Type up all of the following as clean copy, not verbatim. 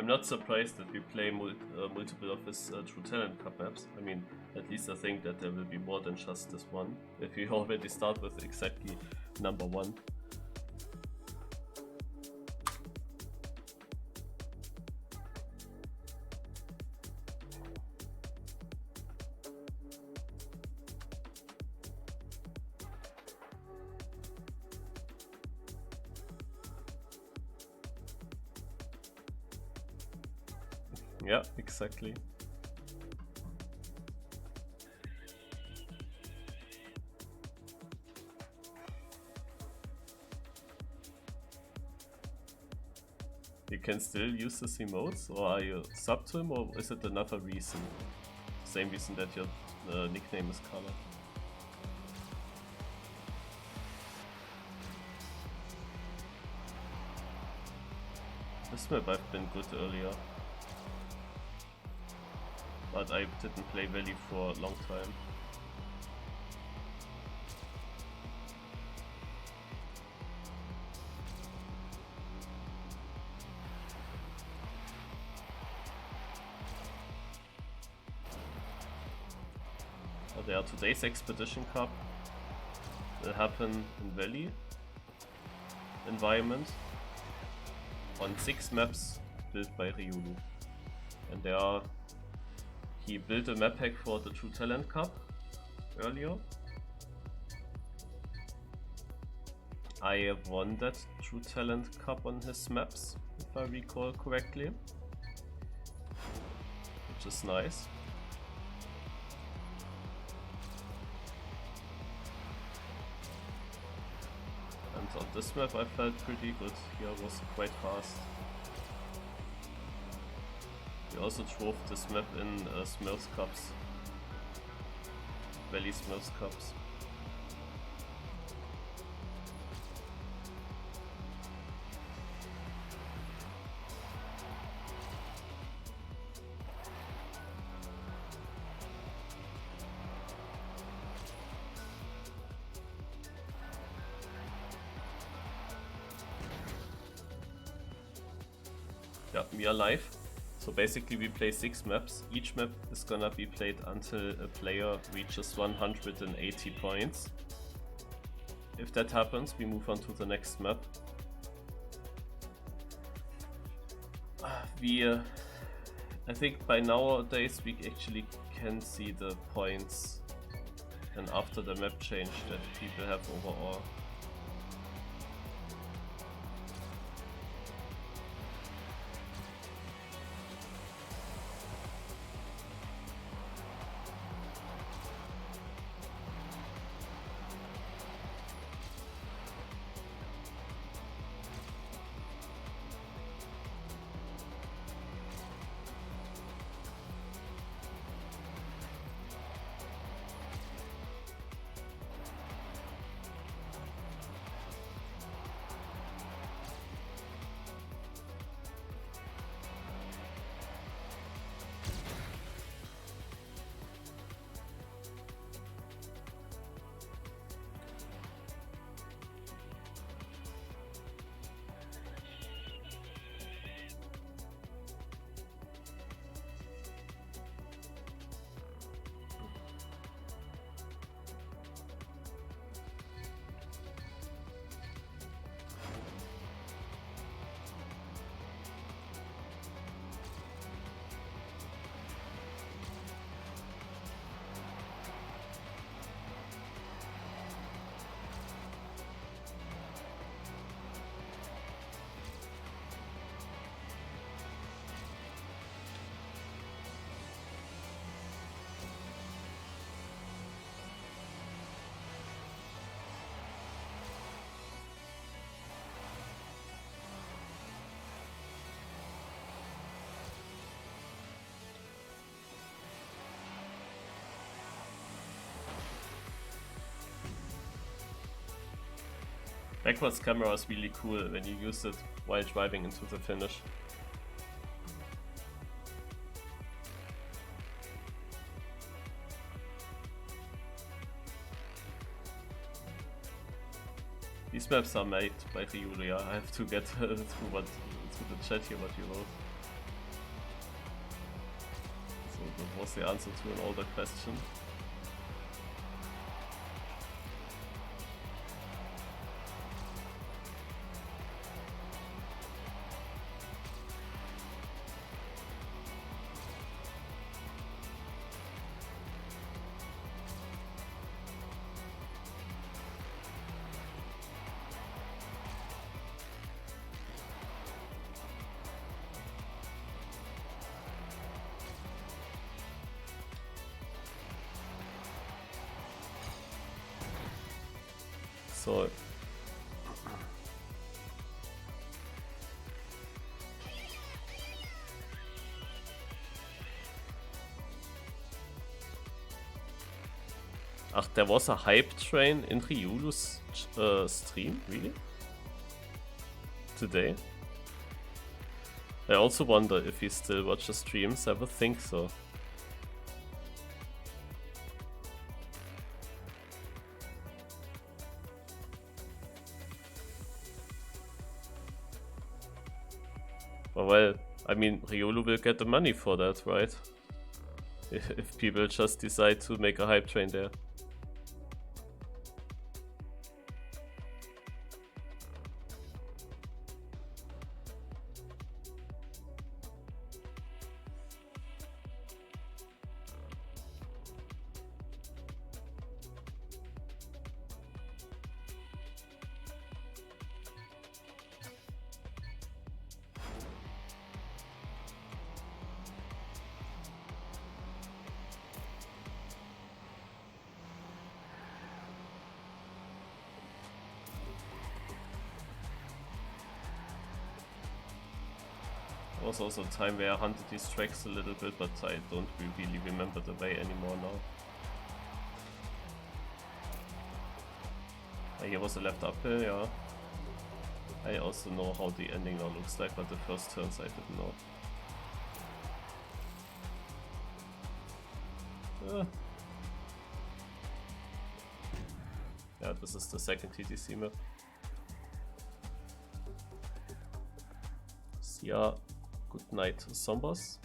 I'm not surprised that we play multiple of his True Talent Cup maps. I mean, at least I think that there will be more than just this one, if we already start with exactly number 1. Yeah, exactly. You can still use this emotes, or are you sub to him, or is it another reason? Same reason that your nickname is Color. This map I've been good earlier, but I didn't play Valley for a long time. There are today's Expedition Cup will happen in Valley environment on 6 maps built by riolu. And he built a map pack for the True Talent Cup earlier. I won that True Talent Cup on his maps, if I recall correctly, which is nice. And on this map I felt pretty good. Here I was quite fast. We also drove this map in Smurfs Cups, Valley Smurfs Cups. Yeah, we are live. So basically we play 6 maps. Each map is gonna be played until a player reaches 180 points. If that happens, we move on to the next map. I think by nowadays we actually can see the points, and after the map change, that people have overall. Backwards camera is really cool when you use it while driving into the finish. These maps are made by riolu. I have to get through the chat here what you wrote. was the answer to an older question. So ach, there was a hype train in Riolu's stream, really? Today? I also wonder if he still watches streams, I would think so. Well, I mean, riolu will get the money for that, right? If people just decide to make a hype train there. Was also a time where I hunted these tracks a little bit, but I don't really remember the way anymore now. Here was a left uphill, yeah. I also know how the ending now looks like, but the first turns I didn't know. Yeah, this is the second TTC map. Yeah. Good night, Sombers.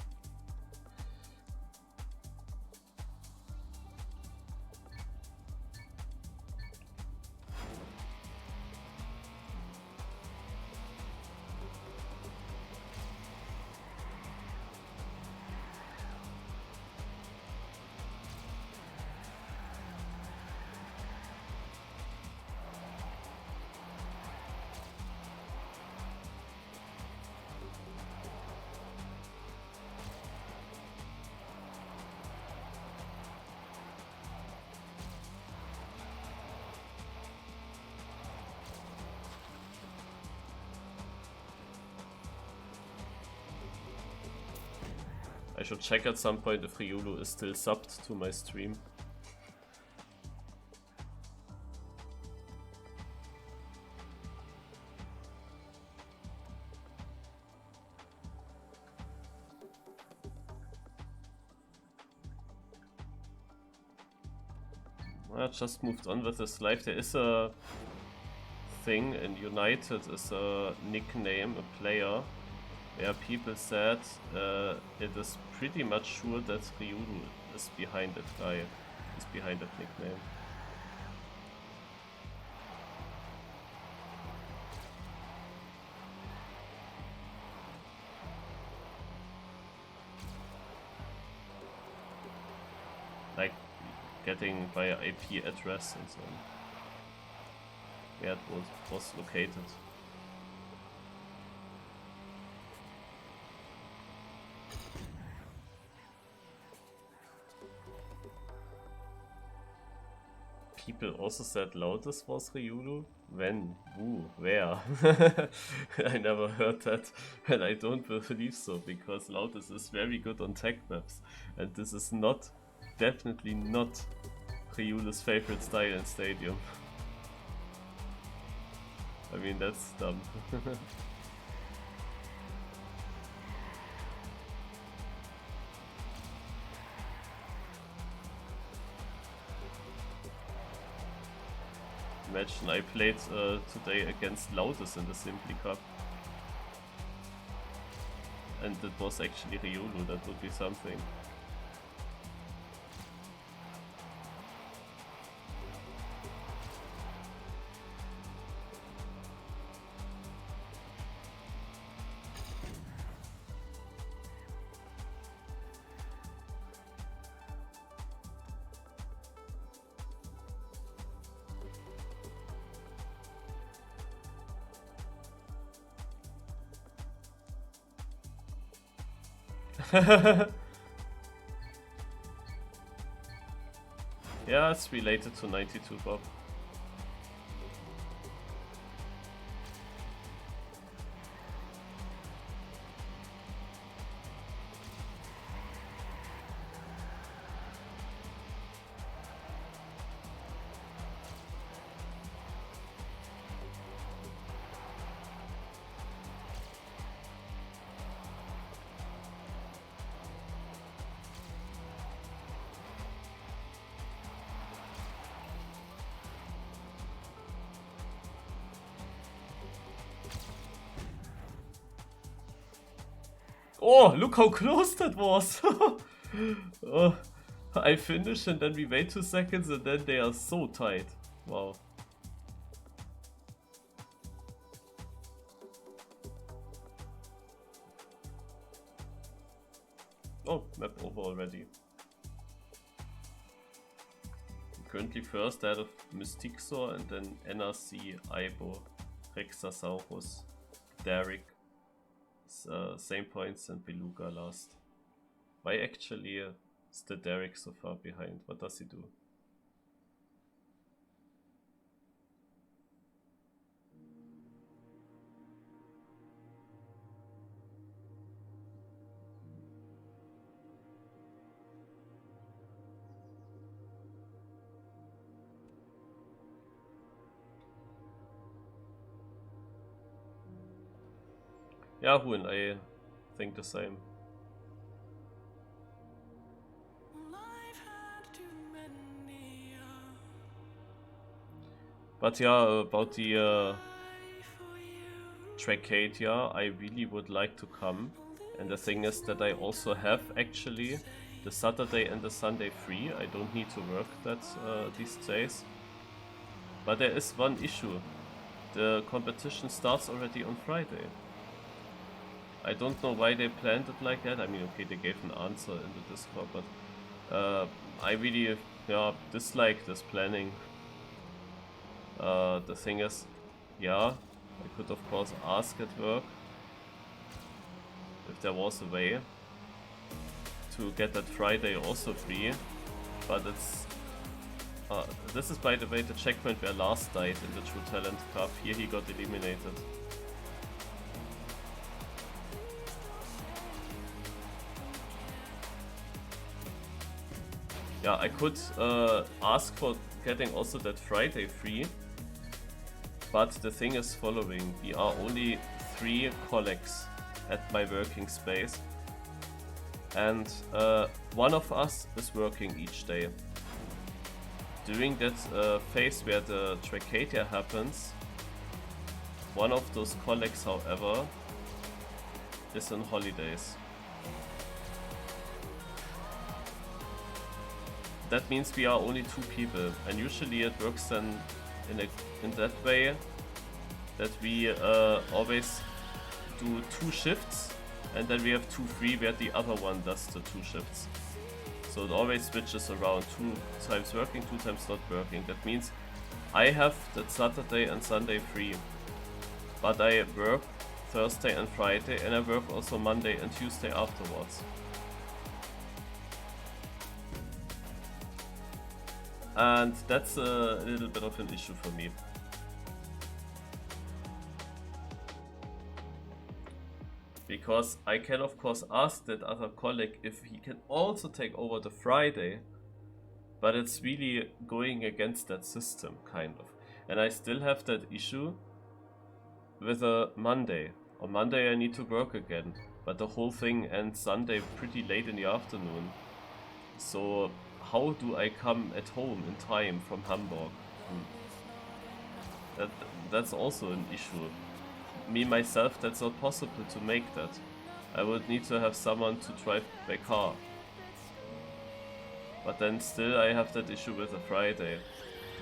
I should check at some point if riolu is still subbed to my stream. I just moved on with this live. There is a thing in United, is a nickname, a player, where people said it is pretty much sure that riolu is behind that guy, is behind that nickname. Like getting via IP address and so on, where it was located. People also said Lotus was riolu. When? Who? Where? I never heard that, and I don't believe so, because Lotus is very good on tech maps, and this is not, definitely not, riolu's favorite style in Stadium. I mean, that's dumb. Imagine I played today against Lotus in the Simply Cup, and it was actually riolu. That would be something. Yeah, it's related to 92 Bob. Oh, look how close that was! Oh, I finish and then we wait 2 seconds and then they are so tight. Wow. Oh, map over already. Currently first out of Mystixor and then NRC, Aibo, Rexasaurus, Derek. Same points and Beluga last. Why actually is the Derek so far behind? What does he do? Yeah, Huan, I think the same. But yeah, about the Tracadia, I really would like to come. And the thing is that I also have actually the Saturday and the Sunday free. I don't need to work that these days. But there is one issue. The competition starts already on Friday. I don't know why they planned it like that. I mean, okay, they gave an answer in the Discord, but I really dislike this planning. The thing is, yeah, I could of course ask at work if there was a way to get that Friday also free, but it's... this is by the way the checkpoint where Lars died in the True Talent Cup. Here he got eliminated. Yeah, I could ask for getting also that Friday free, but the thing is following. We are only 3 colleagues at my working space, and one of us is working each day. During that phase where the Tracadia happens, one of those colleagues, however, is on holidays. That means we are only 2 people, and usually it works then in that way that we always do 2 shifts, and then we have 2 free where the other one does the 2 shifts. So it always switches around, 2 times working, 2 times not working. That means I have that Saturday and Sunday free, but I work Thursday and Friday, and I work also Monday and Tuesday afterwards. And that's a little bit of an issue for me. Because I can of course ask that other colleague if he can also take over the Friday, but it's really going against that system, kind of. And I still have that issue with a Monday. On Monday I need to work again, but the whole thing ends Sunday pretty late in the afternoon. So how do I come at home in time from Hamburg? That's also an issue. Me myself, that's not possible to make that. I would need to have someone to drive my car. But then still I have that issue with the Friday.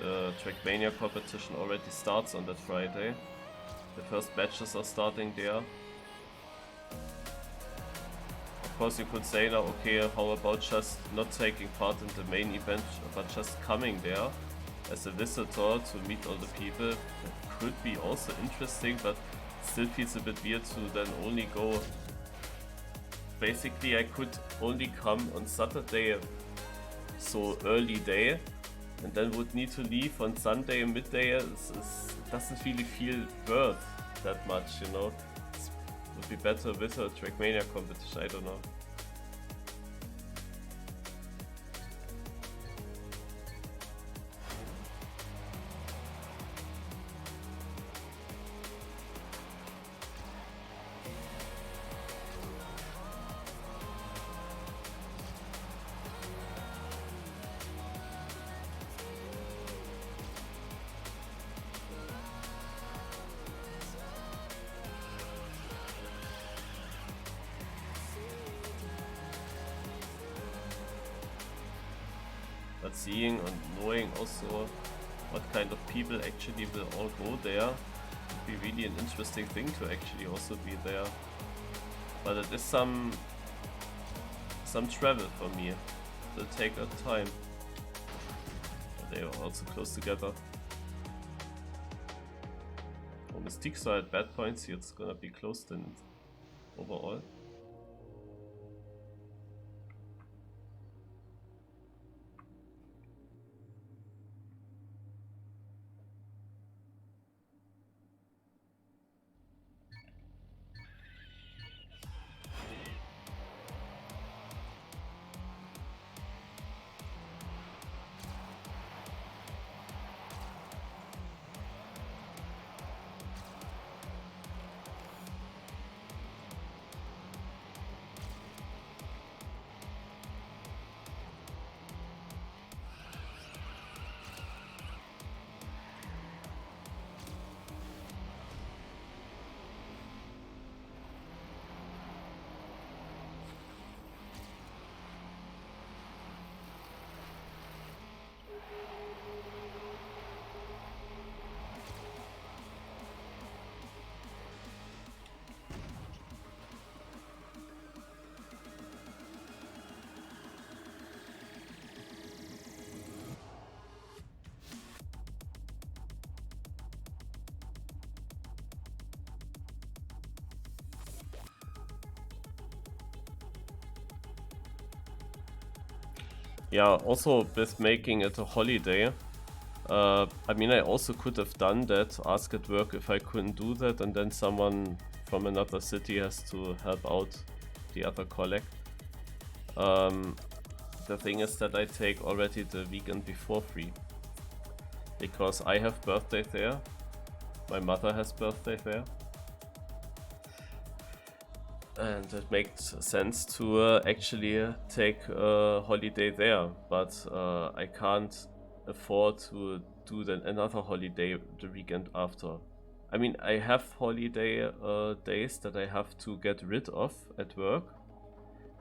The Trackmania competition already starts on that Friday. The first matches are starting there. Of course you could say now, okay, how about just not taking part in the main event, but just coming there as a visitor to meet all the people. That could be also interesting, but still feels a bit weird to then only go basically I could only come on Saturday, so early day, and then would need to leave on Sunday midday. It doesn't really feel worth that much, you know. It would be better with a Trackmania competition, I don't know. But seeing and knowing also what kind of people actually will all go there would be really an interesting thing to actually also be there. But it is some travel for me. It will take a time. They are also close together. Oh, Mystiques are at bad points here. It's gonna be close then overall. Yeah, also with making it a holiday, I mean, I also could have done that, ask at work if I couldn't do that, and then someone from another city has to help out the other colleague. The thing is that I take already the weekend before free, because I have birthday there, my mother has birthday there, and it makes sense to actually take a holiday there, but I can't afford to do then another holiday the weekend after. I mean, I have holiday days that I have to get rid of at work,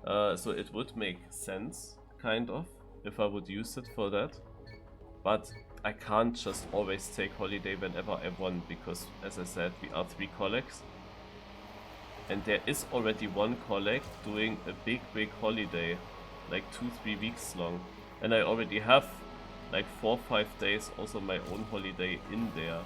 so it would make sense, kind of, if I would use it for that, but I can't just always take holiday whenever I want, because as I said, we are 3 colleagues. And there is already one colleague doing a big holiday, like 2-3 weeks long. And I already have like 4-5 days also my own holiday in there.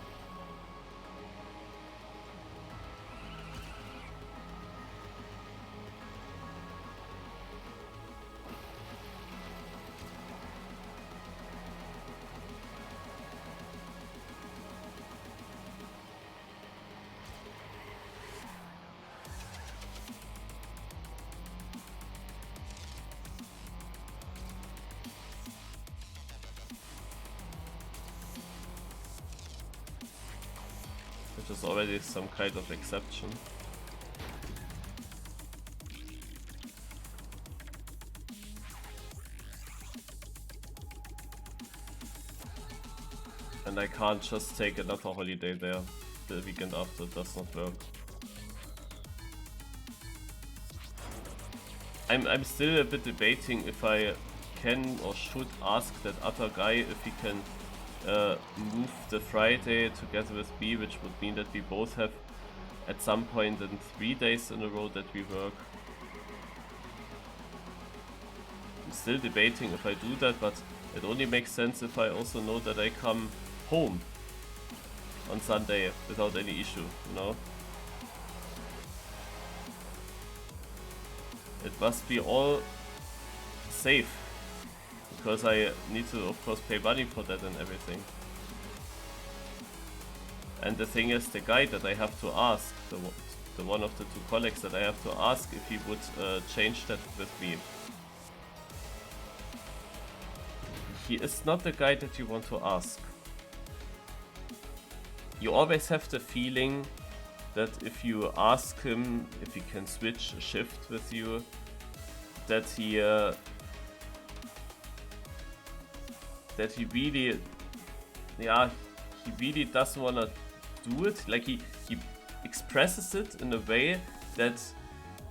Which is already some kind of exception. And I can't just take another holiday there the weekend after, it does not work. I'm still a bit debating if I can or should ask that other guy if he can move the Friday together with me, which would mean that we both have at some point in 3 days in a row that we work. I'm still debating if I do that, but it only makes sense if I also know that I come home on Sunday without any issue, you know? It must be all safe, because I need to of course pay money for that and everything. And the thing is, the guy that I have to ask, the one of the two colleagues that I have to ask if he would change that with me, he is not the guy that you want to ask. You always have the feeling that if you ask him if he can switch a shift with you, that he really, yeah, he really doesn't wanna do it. Like he expresses it in a way that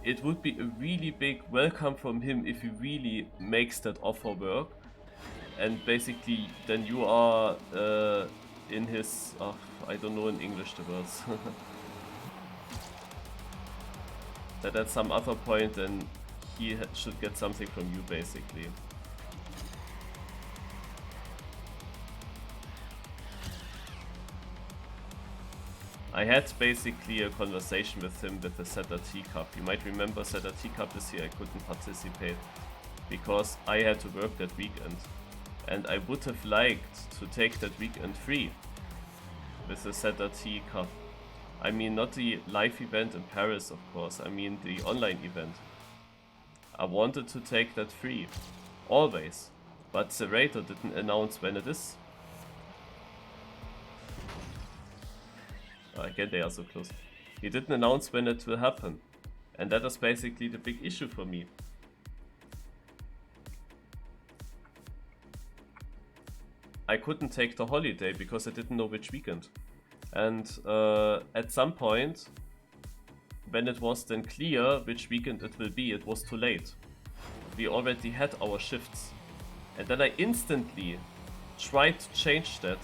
it would be a really big welcome from him if he really makes that offer work. And basically, then you are in his, I don't know in English the words. That at some other point, then he should get something from you, basically. I had basically a conversation with him with the Setter Teacup. You might remember Setter Teacup this year I couldn't participate because I had to work that weekend. And I would have liked to take that weekend free with the Setter Teacup. I mean, not the live event in Paris, of course. I mean the online event. I wanted to take that free, always. But the Rater didn't announce when it is. Again, they are so close. He didn't announce when it will happen. And that is basically the big issue for me. I couldn't take the holiday because I didn't know which weekend. And at some point, when it was then clear which weekend it will be, it was too late. We already had our shifts. And then I instantly tried to change that.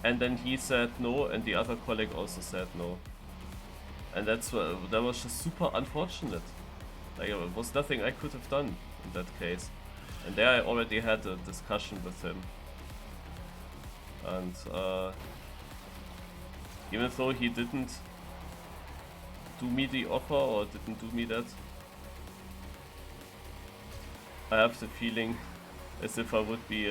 And then he said no, and the other colleague also said no. And that was just super unfortunate. Like, it was nothing I could have done in that case. And there I already had a discussion with him. And even though he didn't do me the offer or didn't do me that, I have the feeling as if I would be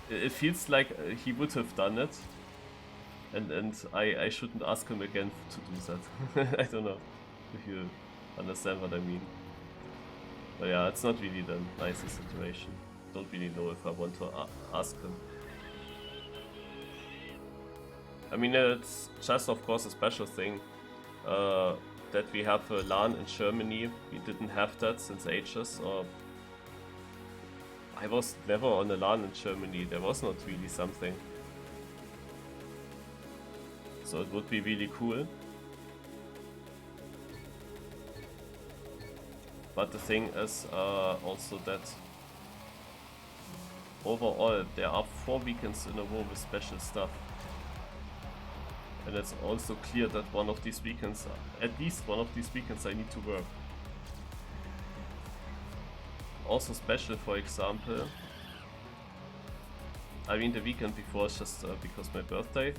it feels like he would have done it, and I shouldn't ask him again to do that. I don't know if you understand what I mean. But yeah, it's not really the nicest situation. Don't really know if I want to ask him. I mean, it's just of course a special thing that we have a LAN in Germany. We didn't have that since ages. I was never on a LAN in Germany. There was not really something. So it would be really cool. But the thing is also that overall there are 4 weekends in a row with special stuff. And it's also clear that one of these weekends, at least one of these weekends, I need to work. Also special, for example, I mean the weekend before is just because my birthday.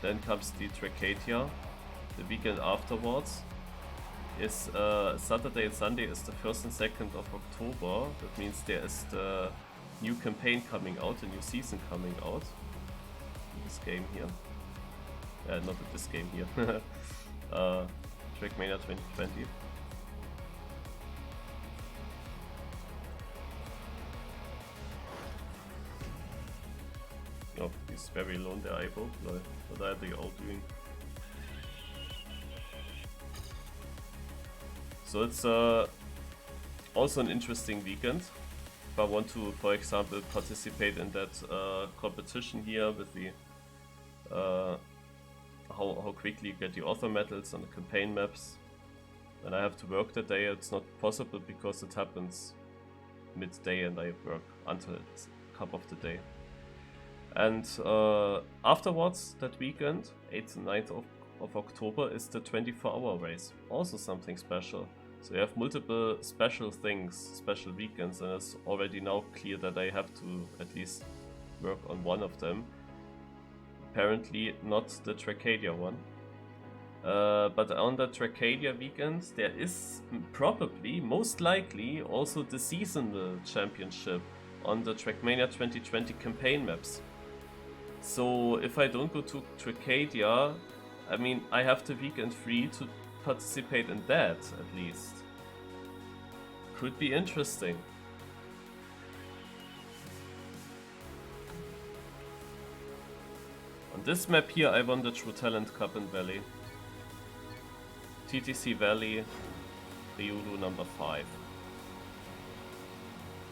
Then comes the Tracadia. The weekend afterwards is Saturday and Sunday is the 1st and 2nd of October. That means there is the new campaign coming out, the new season coming out. In this game here. Not in this game here. Trackmania 2020. Oh, he's very alone there, Ivo. What are they all doing? So it's also an interesting weekend. If I want to, for example, participate in that competition here with the how quickly you get the author medals on the campaign maps, and I have to work that day, it's not possible because it happens midday and I work until it's half of the day. And afterwards, that weekend, 8th and 9th of October, is the 24-hour race. Also something special. So you have multiple special things, special weekends, and it's already now clear that I have to at least work on one of them. Apparently not the Tracadia one. But on the Tracadia weekend, there is probably, most likely, also the seasonal championship on the Trackmania 2020 campaign maps. So if I don't go to Tracadia, I mean, I have the weekend free to participate in that, at least. Could be interesting. On this map here, I won the True Talent Cup in Valley. TTC Valley, riolu number 5.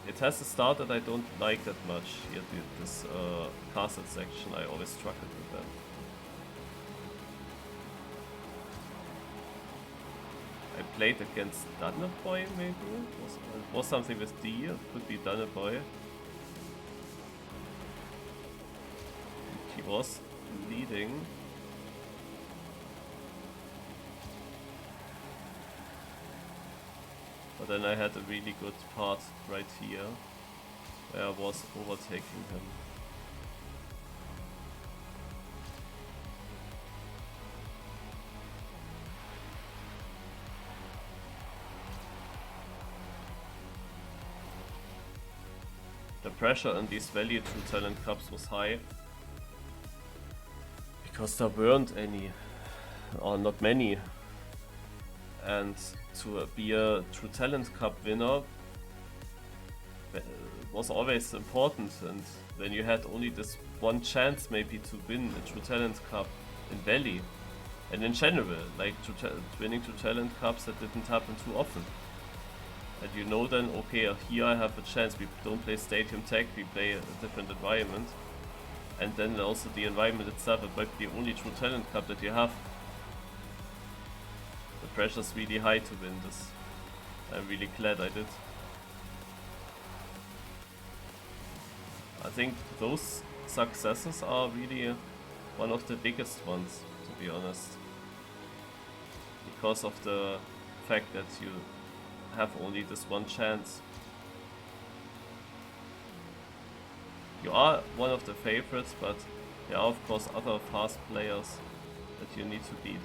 It has a start that I don't like that much here, this castle section. I always struggled with that. I played against Danneboy, maybe? It was something with D, it could be Danneboy. He was leading. But then I had a really good part right here, where I was overtaking him. The pressure in these Valley True Talent Cups was high, because there weren't any, or not many. And to be a True Talent Cup winner was always important, and when you had only this one chance maybe to win a True Talent Cup in Valley, and in general, like winning True Talent Cups, that didn't happen too often. And you know then, okay, here I have a chance, we don't play Stadium Tech, we play a different environment. And then also the environment itself, it might be the only True Talent Cup that you have. The pressure's really high to win this. I'm really glad I did. I think those successes are really one of the biggest ones, to be honest. Because of the fact that you have only this one chance. You are one of the favorites, but there are of course other fast players that you need to beat.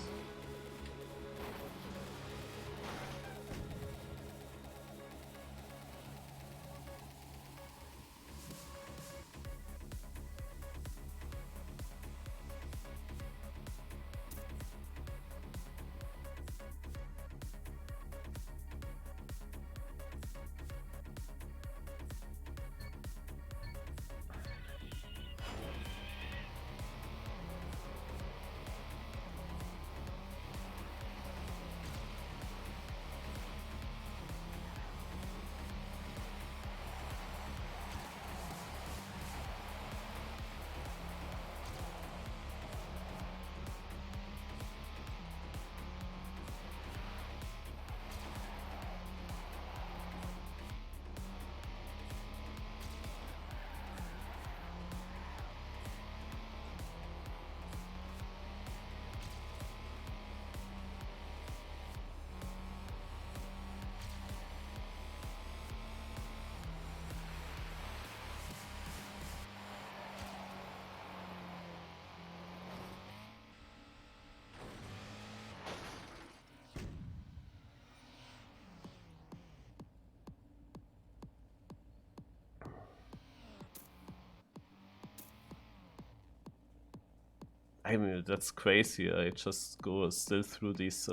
I mean, that's crazy. I just go still through these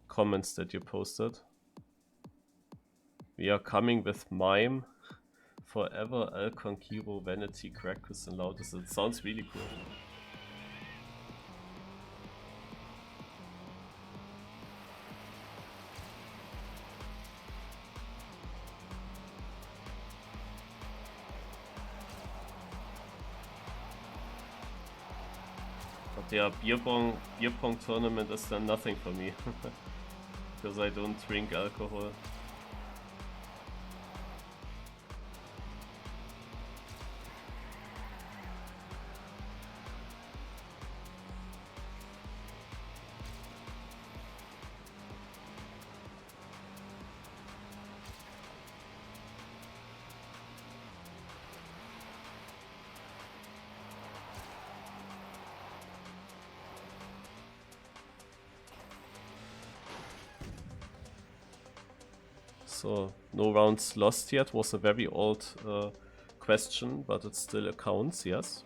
comments that you posted. We are coming with Mime, Forever, Alcon, Kibo, Vanity, Crackus, and Loudest. It sounds really cool. But yeah, beer pong tournament is then nothing for me. Because I don't drink alcohol. So no rounds lost yet. Was a very old question, but it still accounts, yes.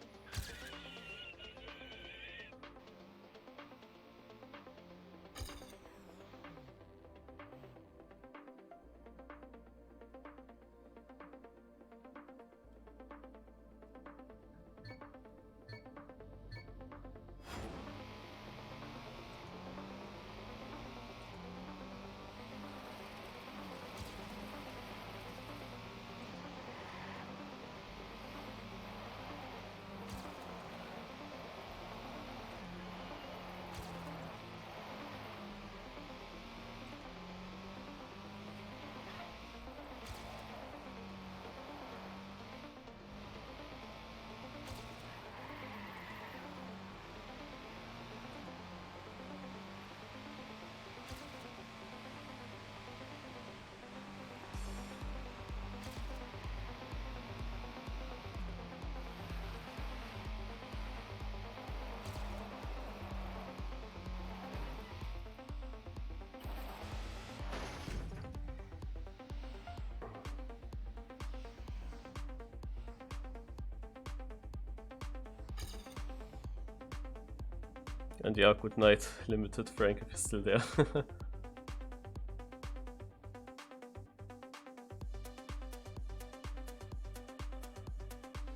And yeah, good night, Limited Frank, if you're still there.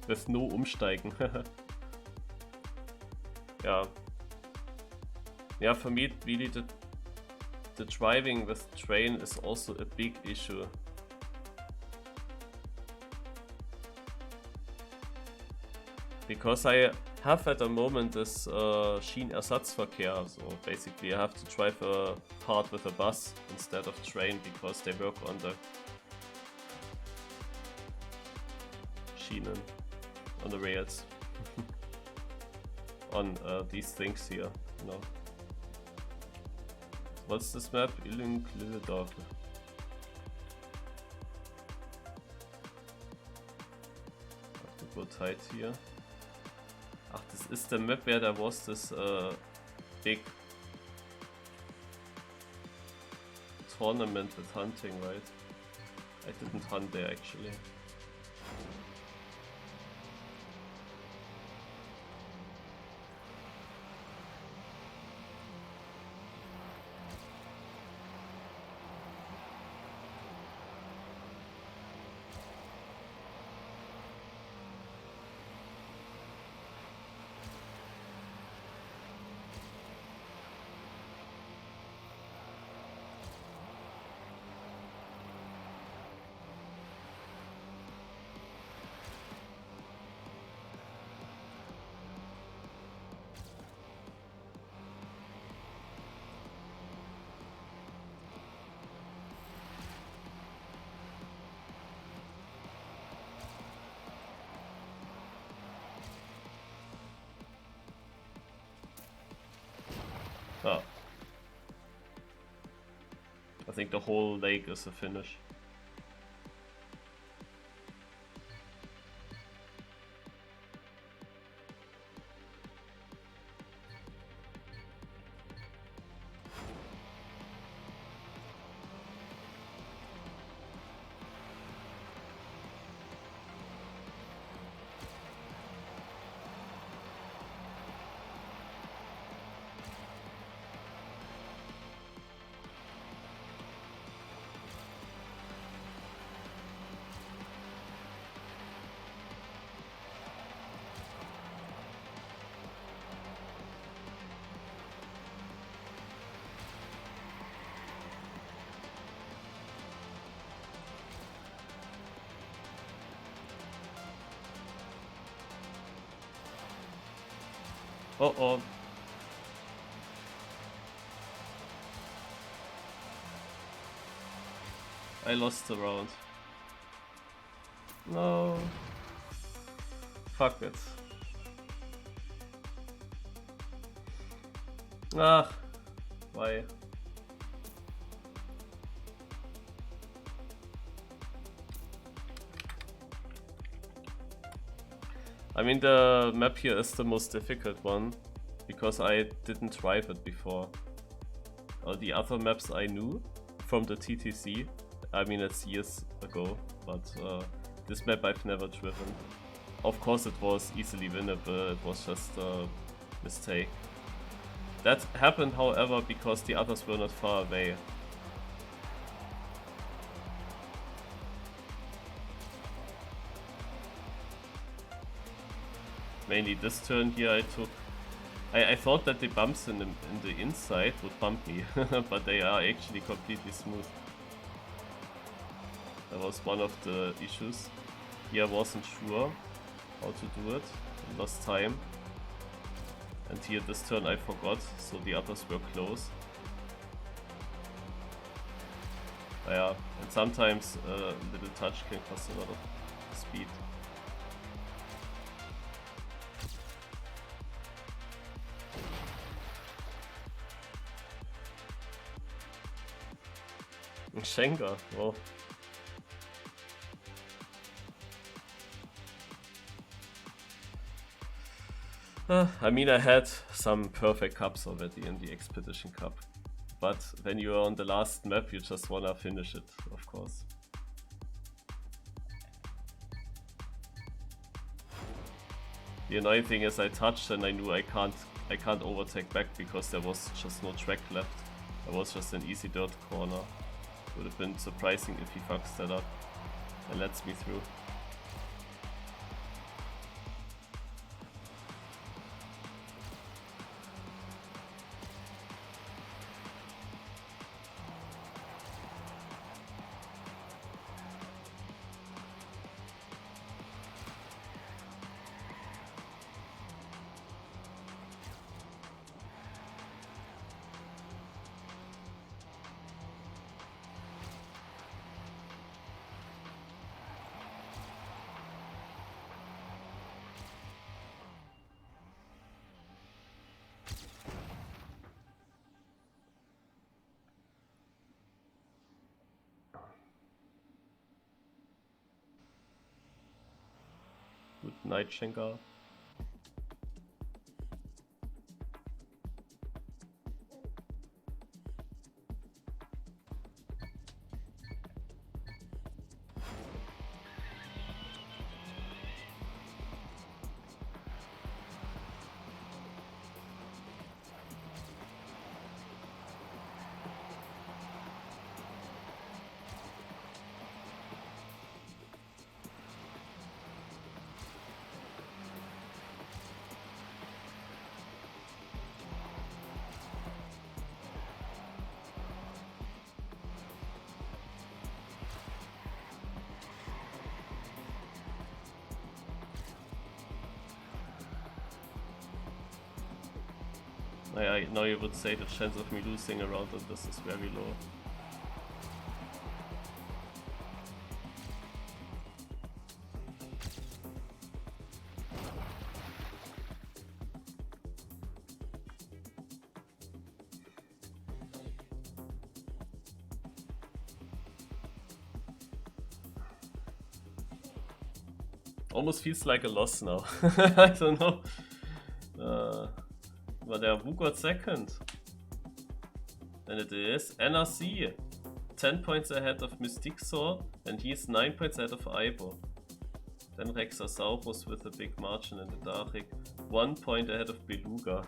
With no umsteigen. Yeah. Yeah, for me, really the driving with train is also a big issue. Because I have at the moment this Schienenersatzverkehr, so basically I have to drive a part with a bus instead of train because they work on the Schienen, on the rails, on these things here, you know. What's this map? Illing Little Dog. Have to go tight here. Ach, das ist der Map, where there was this big tournament with hunting, right? I didn't hunt there actually. Ah. I think the whole lake is a finish. Oh oh. I lost the round. No. Fuck it. Ah, why? I mean, the map here is the most difficult one, because I didn't drive it before. All the other maps I knew from the TTC, I mean, it's years ago, but this map I've never driven. Of course it was easily winnable, it was just a mistake. That happened, however, because the others were not far away. Mainly this turn here I took. I thought that the bumps in the inside would bump me, but they are actually completely smooth. That was one of the issues. Here I wasn't sure how to do it, I lost time. And here this turn I forgot, so the others were close. Yeah, and sometimes a little touch can cost a lot of speed. Schenker, well. I mean, I had some perfect cups already in the Expedition Cup. But when you are on the last map, you just wanna finish it, of course. The annoying thing is I touched and I knew I can't overtake back because there was just no track left. There was just an easy dirt corner. Would have been surprising if he fucks that up and lets me through. Good night, Schenker. Now you would say the chance of me losing around on this is very low. Almost feels like a loss now. I don't know. But who got second? And it is NRC. 10 points ahead of Mystique Sword, and he's 9 points ahead of Aibo. Then Rexasaurus with a big margin in the Darik. 1 point ahead of Beluga.